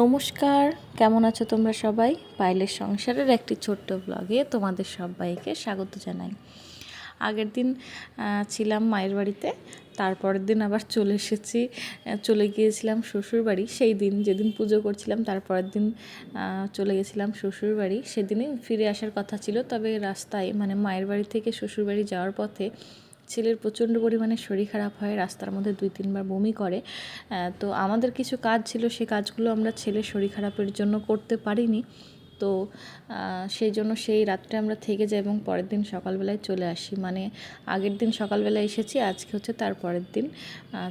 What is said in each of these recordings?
নমস্কার, কেমন আছো তোমরা সবাই? পায়েলের সংসারের একটি ছোট্ট ব্লগে তোমাদের সবাইকে স্বাগত জানাই। আগের দিন ছিলাম মায়ের বাড়িতে, তারপরের দিন আবার চলে গিয়েছিলাম শ্বশুর বাড়ি। সেই দিন যেদিন পুজো করছিলাম তারপরের দিন চলে গেছিলাম শ্বশুর বাড়ি। সেদিনই ফিরে আসার কথা ছিল, তবে রাস্তায় মানে মায়ের বাড়ি থেকে শ্বশুর বাড়ি যাওয়ার পথে ছেলের প্রচণ্ড পরিমাণে শরীর খারাপ হয়, রাস্তার মধ্যে 2-3 বার বমি করে। তো আমাদের কিছু কাজ ছিল, সে কাজগুলো আমরা ছেলের শরীর খারাপের জন্য করতে পারিনি। তো সেই জন্য সেই রাত্রে আমরা থেকে যাই এবং পরের দিন সকালবেলায় চলে আসি। মানে আগের দিন সকালবেলায় এসেছি, আজকে হচ্ছে তার পরের দিন।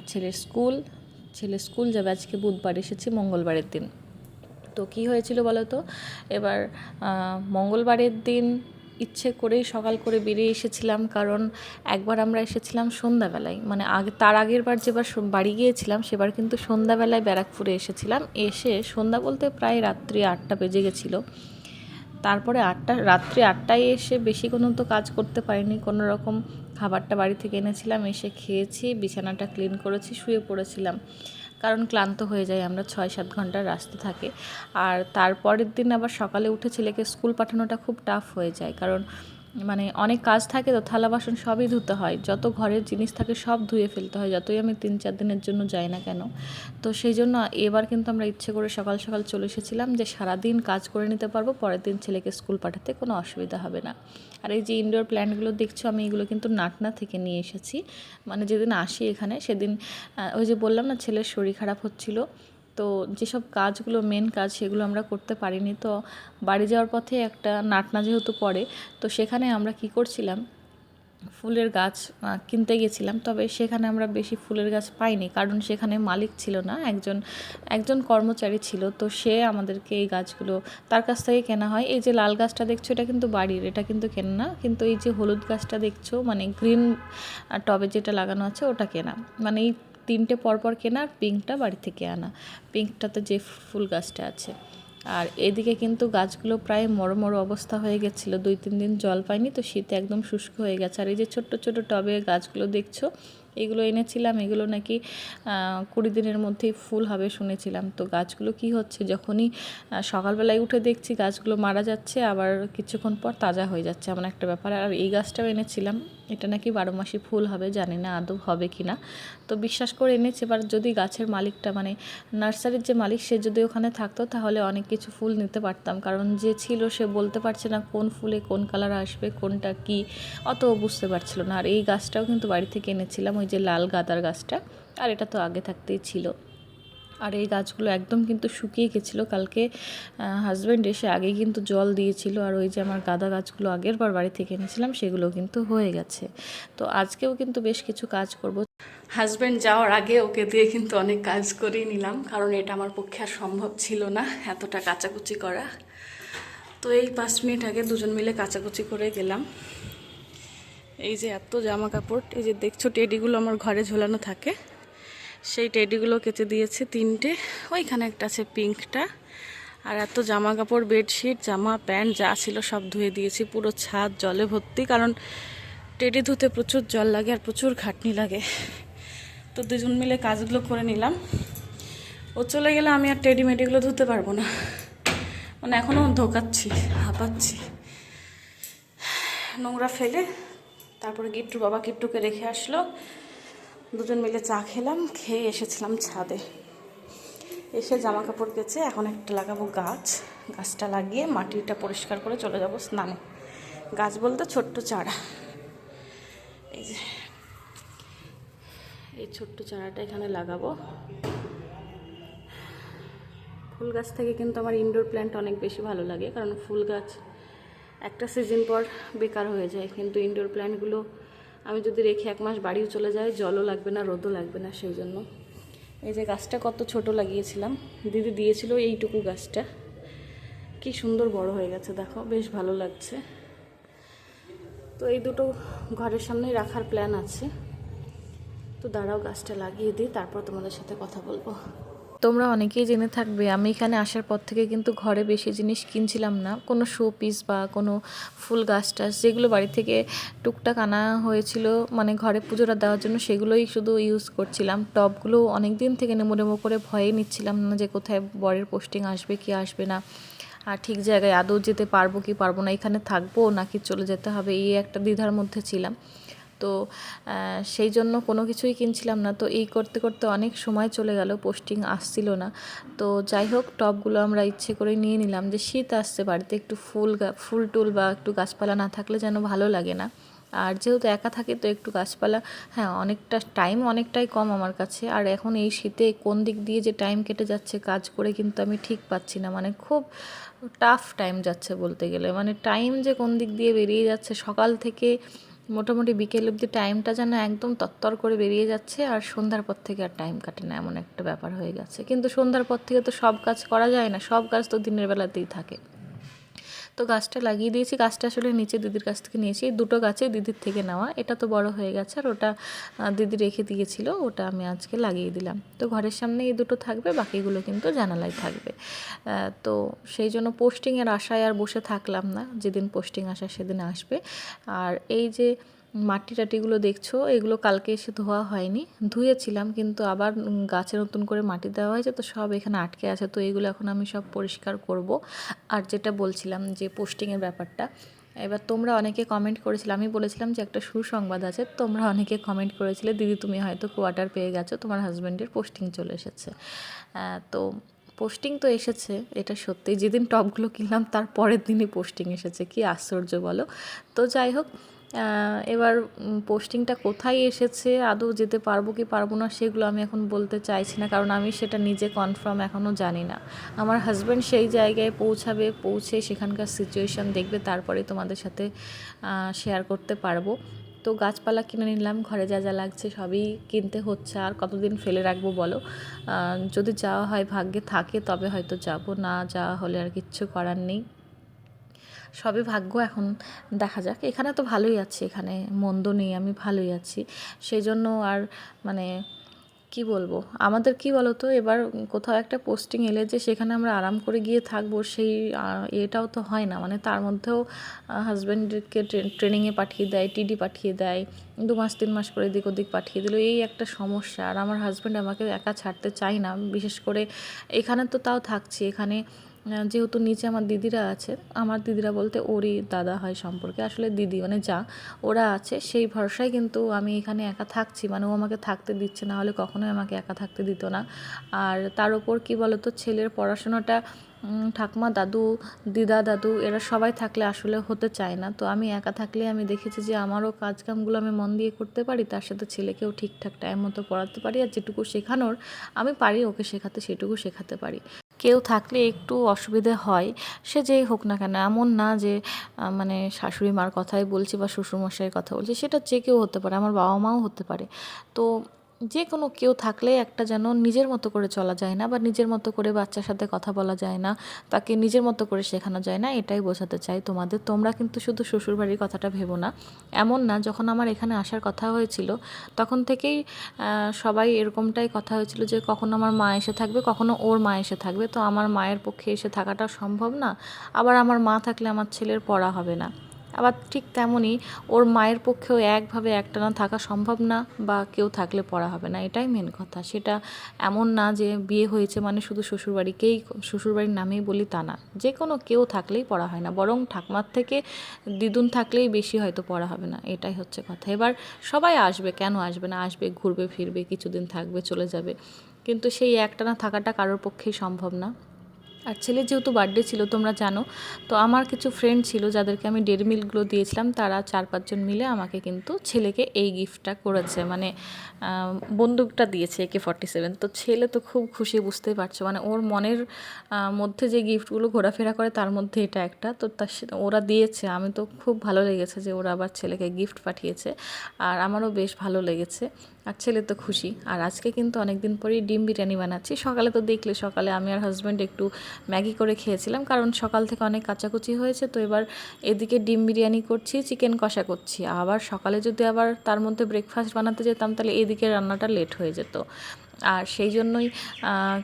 ছেলে স্কুল যাবে, আজকে বুধবার এসেছি মঙ্গলবারের দিন। তো কী হয়েছিল বলো তো, এবার মঙ্গলবারের দিন ইচ্ছে করেই সকাল করে বেরিয়ে এসেছিলাম, কারণ একবার আমরা এসেছিলাম সন্ধ্যাবেলায়, মানে তার আগের বার যেবার বাড়ি গিয়েছিলাম সেবার কিন্তু সন্ধ্যাবেলায় ব্যারাকপুরে এসেছিলাম। এসে সন্ধ্যা বলতে প্রায় রাত্রি 8টা বেজে গেছিলো। তারপরে রাত্রি 8টায় এসে বেশি কোনো তো কাজ করতে পারিনি, কোনো রকম খাবারটা বাড়ি থেকে এনেছিলাম, এসে খেয়েছি, বিছানাটা ক্লিন করেছি, শুয়ে পড়েছিলাম, কারণ ক্লান্ত হয়ে যায়, আমরা 6-7 ঘন্টার রাস্তা থাকে। আর তারপরের দিন আবার সকালে উঠে ছেলেকে স্কুল পাঠানোটা খুব টাফ হয়ে যায়, কারণ মানে অনেক কাজ থাকে, তো থালা বাসন সবই ধুতে হয়, যত ঘরের জিনিস থাকে সব ধুয়ে ফেলতে হয়, যতই আমি 3-4 দিনের জন্য যাই না কেন। তো সেই জন্য এবার কিন্তু আমরা ইচ্ছে করে সকাল সকাল চলে এসেছিলাম, যে সারাদিন কাজ করে নিতে পারবো, পরের দিন ছেলেকে স্কুল পাঠাতে কোনো অসুবিধা হবে না। আর এই যে ইনডোর প্ল্যান্টগুলো দেখছো, আমি এগুলো কিন্তু নাটনা থেকে নিয়ে এসেছি। মানে যেদিন আসি এখানে সেদিন ওই যে বললাম না ছেলের শরীর খারাপ হচ্ছিল, তো যেসব কাজগুলো মেন কাজ সেগুলো আমরা করতে পারিনি। তো বাড়ি যাওয়ার পথে একটা নাটনা যেহেতু পড়ে, তো সেখানে আমরা কি করছিলাম, ফুলের গাছ কিনতে গেছিলাম, তবে সেখানে আমরা বেশি ফুলের গাছ পাইনি, কারণ সেখানে মালিক ছিল না, একজন কর্মচারী ছিল। তো সে আমাদেরকে এই গাছগুলো তার কাছ থেকে কেনা হয়। এই যে লাল গাছটা দেখছো এটা কিন্তু বাড়ির, এটা কিন্তু কেনা না। কিন্তু এই যে হলুদ গাছটা দেখছো, মানে গ্রিন টবে যেটা লাগানো আছে ওটা কেনা, মানে এই 3টে পরপর কেনা, আর পিঙ্কটা বাড়ি থেকে আনা, পিঙ্কটাতে যে ফুল গাছটা আছে। আর এদিকে কিন্তু গাছগুলো প্রায় মরো অবস্থা হয়ে গেছিলো, 2-3 দিন জল পায়নি, তো শীতে একদম শুষ্ক হয়ে গেছে। আর এই যে ছোট্ট ছোট টবে গাছগুলো দেখছো, এগুলো এনেছিলাম, এগুলো নাকি 20 দিনের মধ্যেই ফুল হবে শুনেছিলাম। তো গাছগুলো কি হচ্ছে, যখনই সকালবেলায় উঠে দেখছি গাছগুলো মারা যাচ্ছে, আবার কিছুক্ষণ পর তাজা হয়ে যাচ্ছে, এমন একটা ব্যাপার। আর এই গাছটাও এনেছিলাম, এটা নাকি 12 মাসই ফুল হবে, জানি না আদৌ হবে কি না। তো বিশ্বাস করে এনেছি। এবার যদি গাছের মালিকটা মানে নার্সারির যে মালিক সে যদি ওখানে থাকতো তাহলে অনেক কিছু ফুল নিতে পারতাম, কারণ যে ছিল সে বলতে পারছে না কোন ফুলে কোন কালার আসবে, কোনটা কি, অত বুঝতে পারছিল না। আর এই গাছটাও কিন্তু বাড়ি থেকে এনেছিলাম, ওই যে লাল গাঁদার গাছটা, আর এটা তো আগে থাকতেই ছিল। আর এই গাছগুলো একদম কিন্তু শুকিয়ে গেছিলো, কালকে হাজব্যান্ড এসে আগেই কিন্তু জল দিয়েছিল। আর ওই যে আমার গাঁদা গাছগুলো আগের বার বাড়ি থেকে এনেছিলাম সেগুলো কিন্তু হয়ে গেছে। তো আজকেও কিন্তু বেশ কিছু কাজ করব। হাজব্যান্ড যাওয়ার আগে ওকে দিয়ে কিন্তু অনেক কাজ করিয়ে নিলাম, কারণ এটা আমার পক্ষে আর সম্ভব ছিল না এতটা কাচাকুচি করা। তো এই 5 মিনিট আগে দুজন মিলে কাচাকুচি করে গেলাম। এই যে এত জামা কাপড়, এই যে দেখছো টেডিগুলো আমার ঘরে ঝোলানো থাকে, সেই টেডিগুলো কেচে দিয়েছে 3টে, ওইখানে একটা আছে পিঙ্কটা। আর এত জামা কাপড়, বেডশিট, জামা প্যান্ট যা ছিল সব ধুয়ে দিয়েছি, পুরো ছাদ জলে ভর্তি, কারণ টেডি ধুতে প্রচুর জল লাগে আর প্রচুর খাটনি লাগে। তো দুজন মিলে কাজগুলো করে নিলাম। ও চলে গেলে আমি আর টেডি মেডিগুলো ধুতে পারবো না, মানে এখনও ধোকাচ্ছি, হাঁপাচ্ছি। নোংরা ফেলে তারপরে কিট্টুকে রেখে আসলো, দুজন মিলে চা খেলাম, খেয়ে এসেছিলাম ছাদে। এসে জামা কাপড় কেচে এখন একটা লাগাবো গাছটা লাগিয়ে মাটিটা পরিষ্কার করে চলে যাব স্নানে। গাছ বলতে ছোট্ট চারা, এই যে এই ছোট্ট চারাটা এখানে লাগাবো। ফুল গাছ থেকে কিন্তু আমার ইনডোর প্ল্যান্ট অনেক বেশি ভালো লাগে, কারণ ফুল গাছ একটা সিজন পর বেকার হয়ে যায়, কিন্তু ইনডোর প্ল্যান্টগুলো আমি যদি রেখে 1 মাস বাড়িও চলে যায়, জলও লাগবে না, রোদও লাগবে না। সেই জন্য এই যে গাছটা কত ছোট লাগিয়েছিলাম, দিদি দিয়েছিল এইটুকু গাছটা, কি সুন্দর বড় হয়ে গেছে দেখো, বেশ ভালো লাগছে। তো এই দুটো ঘরের সামনেই রাখার প্ল্যান আছে। তো দাঁড়াও গাছটা লাগিয়ে দিই, তারপর তোমাদের সাথে কথা বলবো। তোমরা অনেকেই জেনে থাকবে আমি এখানে আসার পর থেকে কিন্তু ঘরে বেশি জিনিস কিনছিলাম না, কোনো শো পিস বা কোনো ফুল গাছ টাছ যেগুলো বাড়ি থেকে টুকটাক আনা হয়েছিল মানে ঘরে পুজোটা দেওয়ার জন্য সেগুলোই শুধু ইউজ করছিলাম। টবগুলো অনেক দিন থেকে নেমো নেমো করে ভয়ে নিচ্ছিলাম না যে কোথায় বরের পোস্টিং আসবে কি আসবে না, আর ঠিক জায়গায় আদৌ যেতে পারবো কি পারবো না, এখানে থাকবো নাকি চলে যেতে হবে, এই একটা দ্বিধার মধ্যে ছিলাম। তো সেই জন্য কোনো কিছুই কিনছিলাম না। তো এই করতে করতে অনেক সময় চলে গেল, পোস্টিং আসছিল না। তো যাই হোক টবগুলো আমরা ইচ্ছে করে নিয়ে নিলাম, যে শীত আসছে বাড়িতে একটু ফুল টুল বা একটু গাছপালা না থাকলে যেন ভালো লাগে না। আর যেহেতু একা থাকি তো একটু গাছপালা, হ্যাঁ অনেকটা টাইম অনেকটাই কম আমার কাছে। আর এখন এই শীতে কোন দিক দিয়ে যে টাইম কেটে যাচ্ছে কাজ করে কিন্তু আমি ঠিক পাচ্ছি না, মানে খুব টাফ টাইম যাচ্ছে বলতে গেলে। মানে টাইম যে কোন দিক দিয়ে বেরিয়ে যাচ্ছে, সকাল থেকে মোটামুটি বিকেল অবধি টাইমটা যেন একদম তত্তর করে বেরিয়ে যাচ্ছে, আর সন্ধ্যার পর থেকে আর টাইম কাটে না, এমন একটা ব্যাপার হয়ে গেছে। কিন্তু সন্ধ্যার পর থেকে তো সব কাজ করা যায় না, সব কাজ তো দিনের বেলাতেই থাকে। তো গাছটা লাগিয়ে দিয়েছি, গাছটা আসলে নিচে দিদির কাছ থেকে নিয়েছি, এই দুটো গাছে দিদির থেকে নেওয়া। এটা তো বড় হয়ে গেছে, আর ওটা দিদি রেখে দিয়েছিল, ওটা আমি আজকে লাগিয়ে দিলাম। তো ঘরের সামনে এই দুটো থাকবে, বাকিগুলো কিন্তু জানালায় থাকবে। তো সেই জন্য পোস্টিংয়ের আশায় আর বসে থাকলাম না, যেদিন পোস্টিং আসা সেদিন আসবে। আর এই যে মাটি টাটিগুলো দেখছো, এগুলো কালকে এসে ধোয়া হয়নি, ধুয়েছিলাম কিন্তু আবার গাছে নতুন করে মাটি দেওয়া হয়েছে, তো সব এখানে আটকে আছে। তো এগুলো এখন আমি সব পরিষ্কার করব। আর যেটা বলছিলাম যে পোস্টিংয়ের ব্যাপারটা, এবার তোমরা অনেকে কমেন্ট করেছিলে, আমি বলেছিলাম যে একটা সুসংবাদ আছে, তোমরা অনেকে কমেন্ট করেছিলে দিদি তুমি হয়তো কোয়ার্টার পেয়ে গেছো, তোমার হাজব্যান্ডের পোস্টিং চলে এসেছে। তো পোস্টিং তো এসেছে, এটা সত্যি, যেদিন টপগুলো কিনলাম তার পরের দিনই পোস্টিং এসেছে, কি আশ্চর্য বলো। তো যাই হোক, এবার পোস্টিংটা কোথায় এসেছে, আদৌ যেতে পারবো কি পারবো না সেগুলো আমি এখন বলতে চাইছি না, কারণ আমি সেটা নিজে কনফার্ম এখনও জানি না। আমার হাজব্যান্ড সেই জায়গায় পৌঁছাবে, পৌঁছে সেখানকার সিচুয়েশান দেখবে, তারপরে তোমাদের সাথে শেয়ার করতে পারবো। তো গাছপালা কিনে নিলাম, ঘরে যা যা লাগছে সবই কিনতে হচ্ছে, আর কতদিন ফেলে রাখবো বলো। যদি যাওয়া হয় ভাগ্যে থাকে তবে হয়তো যাব, না যাওয়া হলে আর কিচ্ছু করার নেই, সবই ভাগ্য। এখন দেখা যাক, এখানে তো ভালোই আছি, এখানে মন্দ নেই, আমি ভালোই আছি। সেই জন্য আর মানে কি বলবো, আমাদের কি বলো তো, এবার কোথাও একটা পোস্টিং এলে যে সেখানে আমরা আরাম করে গিয়ে থাকবো, সেই এটাও তো হয় না। মানে তার মধ্যেও হাজব্যান্ডকে ট্রেনিংয়ে পাঠিয়ে দেয়, টিডি পাঠিয়ে দেয়, 2 মাস 3 মাস করে এদিক ওদিক পাঠিয়ে দিল, এই একটা সমস্যা। আর আমার হাজব্যান্ড আমাকে একা ছাড়তে চায় না, বিশেষ করে এখানে তো তাও থাকছি, এখানে যেহেতু নিচে আমার দিদিরা আছে, আমার দিদিরা বলতে ওরই দাদা হয় সম্পর্কে, আসলে দিদি মানে যা, ওরা আছে, সেই ভরসায় কিন্তু আমি এখানে একা থাকছি। মানে ও আমাকে থাকতে দিচ্ছে, না হলে কখনোই আমাকে একা থাকতে দিত না। আর তার ওপর কী বলতো, ছেলের পড়াশোনাটা ঠাকুমা দাদু দিদা দাদু এরা সবাই থাকলে আসলে হতে চায় না। তো আমি একা থাকলে আমি দেখেছি যে আমারও কাজকামগুলো আমি মন দিয়ে করতে পারি, তার সাথে ছেলেকেও ঠিকঠাক টাইম মতো পড়াতে পারি, আর যেটুকু শেখানোর আমি পারি ওকে শেখাতে, সেটুকু শেখাতে পারি। কেউ থাকলে একটু অসুবিধে হয়, সে যেই হোক না কেন, এমন না যে মানে শাশুড়ি মার কথাই বলছি বা শ্বশুরমশাইয়ের কথা বলছি, সেটা যে কেউ হতে পারে, আমার বাবা মাও হতে পারে। তো যে কোনো কেউ থাকলে একটা যেন নিজের মতো করে চলা যায় না, বা নিজের মতো করে বাচ্চার সাথে কথা বলা যায় না, তাকে নিজের মতো করে শেখানো যায় না, এটাই বোঝাতে চাই তোমাদের। তোমরা কিন্তু শুধু শ্বশুরবাড়ির কথাটা ভেবো না, এমন না। যখন আমার এখানে আসার কথা হয়েছিল তখন থেকেই সবাই এরকমটাই কথা হয়েছিল যে কখনো আমার মা এসে থাকবে, কখনো ওর মা এসে থাকবে। তো আমার মায়ের পক্ষে এসে থাকাটা সম্ভব না, আবার আমার মা থাকলে আমার ছেলের পড়া হবে না। আবার ঠিক তেমনই ওর মায়ের পক্ষেও একভাবে একটানা থাকা সম্ভব না, বা কেউ থাকলে পড়া হবে না, এটাই মেন কথা। সেটা এমন না যে বিয়ে হয়েছে মানে শুধু শ্বশুরবাড়িকেই, শ্বশুরবাড়ির নামেই বলি তা না, যে কোনো কেউ থাকলেই পড়া হয় না, বরং ঠাকুমার থেকে দ্বিগুণ থাকলেই বেশি হয়তো পড়া হবে না, এটাই হচ্ছে কথা। এবার সবাই আসবে, কেন আসবে না, আসবে, ঘুরবে ফিরবে, কিছুদিন থাকবে, চলে যাবে, কিন্তু সেই একটানা থাকাটা কারোর পক্ষেই সম্ভব না। আর ছেলের যেহেতু বার্থডে ছিল তোমরা জানো, তো আমার কিছু ফ্রেন্ড ছিল যাদেরকে আমি ডেয়ারি মিল্কগুলো দিয়েছিলাম, তারা 4-5 জন মিলে আমাকে কিন্তু ছেলেকে এই গিফটটা করেছে, মানে বন্দুকটা দিয়েছে AK-47। তো ছেলে তো খুব খুশি, বুঝতেই পারছো, মানে ওর মনের মধ্যে যে গিফটগুলো ঘোরাফেরা করে তার মধ্যে এটা একটা। তো ওরা দিয়েছে, আমি তো খুব ভালো লেগেছে যে ওরা আবার ছেলেকে গিফট পাঠিয়েছে, আর আমারও বেশ ভালো লেগেছে, আর ছেলে তো খুশি। আর আজকে কিন্তু অনেক দিন পরেই ডিম বিরিয়ানি বানাচ্ছি। সকালে তো দেখলে, সকালে আমি আর হাজব্যান্ড একটু ম্যাগি করে খেয়েছিলাম, কারণ সকাল থেকে অনেক কাচাকুচি হয়েছে। তো এবার এদিকে ডিম বিরিয়ানি করছি, চিকেন কষা করছি, আবার সকালে যদি আবার তার মধ্যে ব্রেকফাস্ট বানাতে যেতাম তাহলে এদিকে রান্নাটা লেট হয়ে যেত। আর সেই জন্যই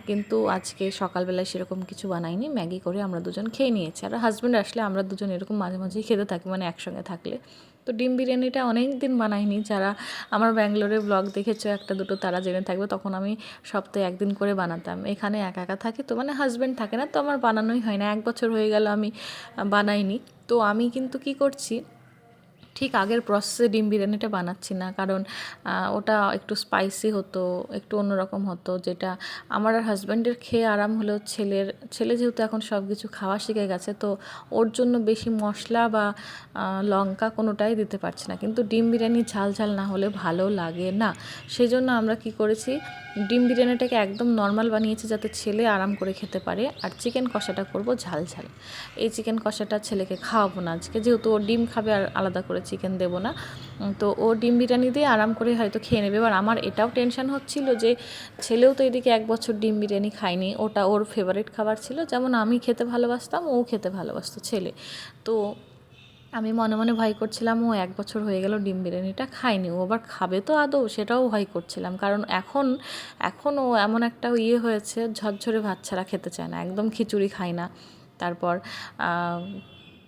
কিন্তু আজকে সকালবেলায় সেরকম কিছু বানাইনি, ম্যাগি করে আমরা দুজন খেয়ে নিয়েছি। আর হাজব্যান্ড আসলে আমরা দুজন এরকম মাঝে মাঝেই খেতে থাকি, মানে একসঙ্গে থাকলে। তো ডিম বিরিয়ানিটা অনেক দিন বানাইনি, যারা আমার ব্যাঙ্গালোরে ব্লগ দেখেছো একটা দুটো তারা জেনে থাকবে, তখন আমি সপ্তাহে একদিন করে বানাতাম। এখানে একা একা থাকি তো, মানে হাজব্যান্ড থাকে না, তো আমার বানানোই হয় না। 1 বছর হয়ে গেল আমি বানাইনি। তো আমি কিন্তু কি করছি, ঠিক আগের প্রসেসে ডিম বিরিয়ানিটা বানাচ্ছি না, কারণ ওটা একটু স্পাইসি হতো, একটু অন্যরকম হতো, যেটা আমার আর হাজব্যান্ডের খেয়ে আরাম হলেও ছেলে যেহেতু এখন সব কিছু খাওয়া শিখে গেছে, তো ওর জন্য বেশি মশলা বা লঙ্কা কোনোটাই দিতে পারছি না। কিন্তু ডিম বিরিয়ানি ঝাল ঝাল না হলে ভালো লাগে না। সেই জন্য আমরা কি করেছি, ডিম বিরিয়ানিটাকে একদম নর্মাল বানিয়েছি যাতে ছেলে আরাম করে খেতে পারে। আর চিকেন কষাটা করব ঝাল ঝাল। এই চিকেন কষাটা ছেলেকে খাওয়াবো না আজকে, যেহেতু ও ডিম খাবে আর আলাদা করে চিকেন দেবো না। তো ও ডিম বিরিয়ানি দিয়ে আরাম করে হয়তো খেয়ে নেবে। এবার আমার এটাও টেনশন হচ্ছিল যে ছেলেও তো এদিকে 1 বছর ডিম বিরিয়ানি খায়নি, ওটা ওর ফেভারিট খাবার ছিল, যেমন আমি খেতে ভালোবাসতাম ও খেতে ভালোবাসতো ছেলে। তো আমি মনে মনে ভয় করছিলাম, ও 1 বছর হয়ে গেল ডিম বিরিয়ানিটা খায়নি, ও আবার খাবে তো আদৌ, সেটাও ভয় করছিলাম। কারণ এখন ও এমন একটা হয়েছে, ঝরঝরে ভাত ছাড়া খেতে চায় না, একদম খিচুড়ি খায় না, তারপর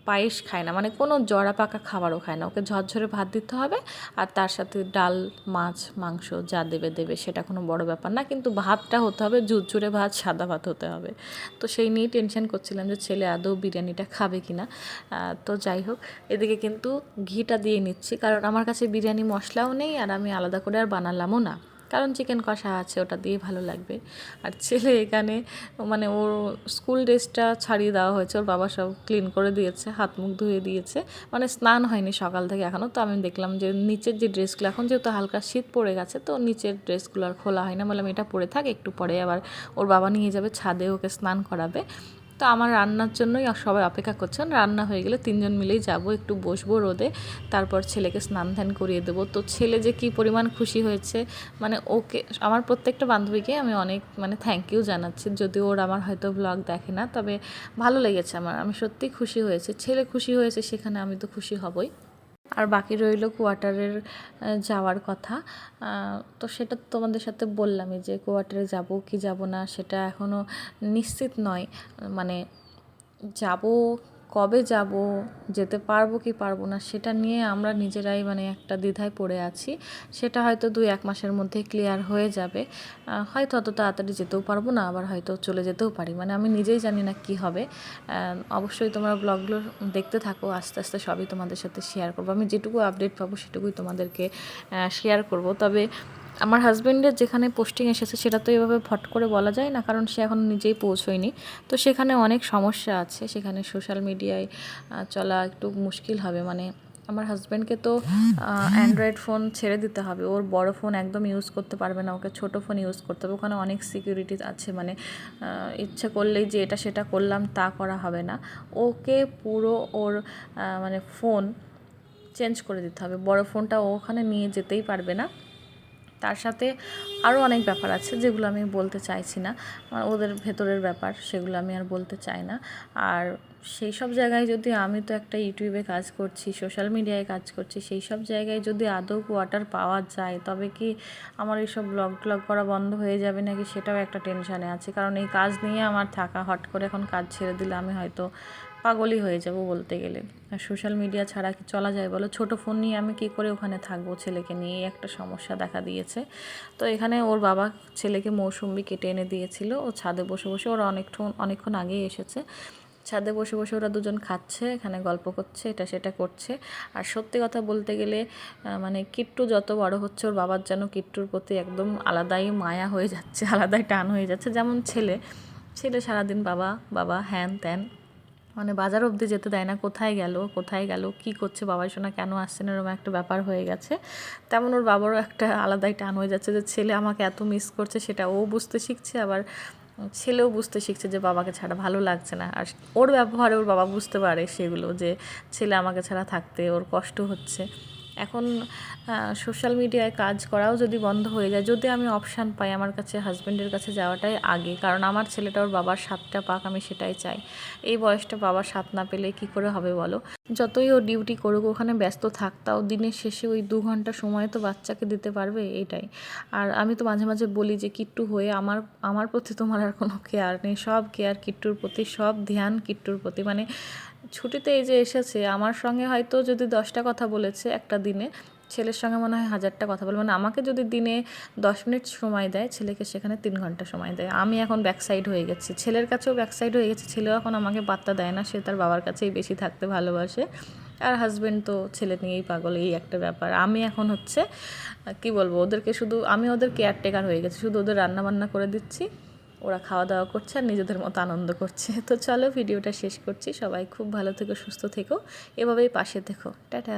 পায়েস খায় না, মানে কোনো জরা পাকা খাবারও খায় না। ওকে ঝরঝরে ভাত দিতে হবে, আর তার সাথে ডাল, মাছ, মাংস যা দেবে, সেটা কোনো বড় ব্যাপার না, কিন্তু ভাতটা হতে হবে ঝুরঝুরে ভাত, সাদা ভাত হতে হবে। তো সেই নিয়েই টেনশন করছিলাম যে ছেলে আদৌ বিরিয়ানিটা খাবে কি না। তো যাই হোক, এদিকে কিন্তু ঘিটা দিয়ে নিচ্ছি, কারণ আমার কাছে বিরিয়ানি মশলাও নেই, আর আমি আলাদা করে আর বানালামও না, কারণ চিকেন কষা আছে, ওটা দিয়ে ভালো লাগবে। আর ছেলে এখানে, মানে ওর স্কুল ড্রেসটা ছাড়িয়ে দেওয়া হয়েছে, ওর বাবা সব ক্লিন করে দিয়েছে, হাত মুখ ধুয়ে দিয়েছে, মানে স্নান হয়নি সকাল থেকে এখনও। তো আমি দেখলাম যে নিচের যে ড্রেসগুলো, এখন যেহেতু হালকা শীত পড়ে গেছে, তো নিচের ড্রেসগুলো আর খোলা হয় না, বললাম এটা পরে থাক, একটু পরে আবার ওর বাবা নিয়ে যাবে ছাদে, ওকে স্নান করাবে। তো আমার রান্নার জন্যই সবাই অপেক্ষা করছেন, রান্না হয়ে গেলে 3জন মিলেই যাব, একটু বসবো রোদে, তারপর ছেলেকে স্নান ধ্যান করিয়ে দেবো। তো ছেলে যে কী পরিমাণ খুশি হয়েছে, মানে ওকে, আমার প্রত্যেকটা বান্ধবীকে আমি অনেক মানে থ্যাংক ইউ জানাচ্ছি, যদিও ওর আমার হয়তো ব্লগ দেখে না, তবে ভালো লেগেছে আমার, আমি সত্যিই খুশি হয়েছে, ছেলে খুশি হয়েছে সেখানে আমি তো খুশি হবই। আর বাকি রইল কোয়ার্টারের যাওয়ার কথা। তো সেটা তোমাদের সাথে বললামই যে কোয়ার্টারে যাব কি যাব না সেটা এখনও নিশ্চিত নয়, মানে যাব, কবে যাব, যেতে পারবো কি পারবো না সেটা নিয়ে আমরা নিজেরাই মানে একটা দ্বিধায় পড়ে আছি। সেটা হয়তো 2-1 মাসের মধ্যে ক্লিয়ার হয়ে যাবে। হয়তো অত তাড়াতাড়ি যেতেও পারবো না, আবার হয়তো চলে যেতেও পারি, মানে আমি নিজেই জানি না কি হবে। অবশ্যই তোমরা ব্লগগুলো দেখতে থাকো, আস্তে আস্তে সবই তোমাদের সাথে শেয়ার করবো। আমি যেটুকু আপডেট পাবো সেটুকুই তোমাদেরকে শেয়ার করব। তবে আমার হাজব্যান্ডের যেখানে পোস্টিং এসেছে সেটা তো এভাবে ফট করে বলা যায় না, কারণ সে এখন নিজেই পৌঁছয়নি। তো সেখানে অনেক সমস্যা আছে, সেখানে সোশ্যাল মিডিয়ায় চলা একটু মুশকিল হবে। মানে আমার হাজব্যান্ডকে তো অ্যান্ড্রয়েড ফোন ছেড়ে দিতে হবে, ওর বড় ফোন একদম ইউজ করতে পারবে না, ওকে ছোটো ফোন ইউজ করতে হবে। ওখানে অনেক সিকিউরিটি আছে, মানে ইচ্ছে করলেই যে এটা সেটা করলাম তা করা হবে না। ওকে পুরো ওর মানে ফোন চেঞ্জ করে দিতে হবে, বড় ফোনটা ও ওখানে নিয়ে যেতেই পারবে না। তার সাথে আরও অনেক ব্যাপার আছে যেগুলো আমি বলতে চাইছি না, ওদের ভেতরের ব্যাপার, সেগুলো আমি আর বলতে চাই না। আর সেই সব জায়গায় যদি, আমি তো একটা ইউটিউবে কাজ করছি, সোশ্যাল মিডিয়ায় কাজ করছি, সেই সব জায়গায় যদি আদৌ কোয়ার্টার পাওয়া যায়, তবে কি আমার এইসব ব্লগ করা বন্ধ হয়ে যাবে নাকি, সেটাও একটা টেনশানে আছে। কারণ এই কাজ নিয়ে আমার থাকা, হট করে এখন কাজ ছেড়ে দিলে আমি হয়তো পাগলই হয়ে যাব বলতে গেলে। আর সোশ্যাল মিডিয়া ছাড়া কি চলা যায় বলো? ছোটো ফোন নিয়ে আমি কী করে ওখানে থাকবো, ছেলেকে নিয়ে একটা সমস্যা দেখা দিয়েছে। তো এখানে ওর বাবা ছেলেকে মৌসুম্বি কেটে এনে দিয়েছিল, ও ছাদে বসে বসে, ওরা অনেকক্ষণ আগেই এসেছে, ছাদে বসে বসে ওরা দুজন খাচ্ছে, এখানে গল্প করছে, এটা সেটা করছে। আর সত্যি কথা বলতে গেলে মানে কিট্টু যত বড় হচ্ছে, ওর বাবার যেন কিট্টুর প্রতি একদম আলাদাই মায়া হয়ে যাচ্ছে, আলাদাই টান হয়ে যাচ্ছে। যেমন ছেলে সারাদিন বাবা বাবা হ্যান ত্যান, মানে বাজার অবধি যেতে দেয় না, কোথায় গেল কী করছে, বাবাই শোনা কেন আসছে না, এরকম একটা ব্যাপার হয়ে গেছে। তেমন ওর বাবারও একটা আলাদাই টান হয়ে যাচ্ছে যে ছেলে আমাকে এত মিস করছে, সেটা ও বুঝতে শিখছে, আবার ছেলেও বুঝতে শিখছে যে বাবাকে ছাড়া ভালো লাগছে না। আর ওর ব্যবহারে ওর বাবা বুঝতে পারে সেগুলো, যে ছেলে আমাকে ছাড়া থাকতে ওর কষ্ট হচ্ছে। এখন সোশ্যাল মিডিয়ায় কাজ করাও যদি বন্ধ হয়ে যায়, যদি আমি অপশান পাই, আমার কাছে হাজব্যান্ডের কাছে যাওয়াটাই আগে, কারণ আমার ছেলেটা ওর বাবার স্বাদটা পাক, আমি সেটাই চাই। এই বয়সটা বাবার স্বাদ না পেলে কি করে হবে বলো? যতই ও ডিউটি করুক, ওখানে ব্যস্ত থাক, তাও দিনের শেষে ওই 2 ঘন্টা সময় তো বাচ্চাকে দিতে পারবে, এইটাই। আর আমি তো মাঝে মাঝে বলি যে কিট্টু হয়ে আমার আমার প্রতি তোমার আর কোনো কেয়ার নেই, সব কেয়ার কিট্টুর প্রতি, সব ধ্যান কিট্টুর প্রতি। মানে ছুটিতে এই যে এসেছে, আমার সঙ্গে হয়তো যদি 10টা কথা বলেছে একটা দিনে, ছেলের সঙ্গে মনে হয় 1000টা কথা বলে। মানে আমাকে যদি দিনে 10 মিনিট সময় দেয়, ছেলেকে সেখানে 3 ঘন্টা সময় দেয়। আমি এখন ব্যাকসাইড হয়ে গেছি, ছেলের কাছেও ব্যাকসাইড হয়ে গেছে। ছেলেও এখন আমাকে পাত্তা দেয় না, সে তার বাবার কাছেই বেশি থাকতে ভালোবাসে। আর হাজব্যান্ড তো ছেলে নিয়েই পাগল, এই একটা ব্যাপার। আমি এখন হচ্ছে কি বলবো, ওদেরকে শুধু আমি ওদের কেয়ারটেকার হয়ে গেছি, শুধু ওদের রান্নাবান্না করে দিচ্ছি, ওরা খাওয়া দাওয়া করছে আর নিজেদের মতো আনন্দ করছে। তো চলো ভিডিওটা শেষ করছি, সবাই খুব ভালো থেকো, সুস্থ থেকো, এভাবেই পাশে থেকো, টাটা।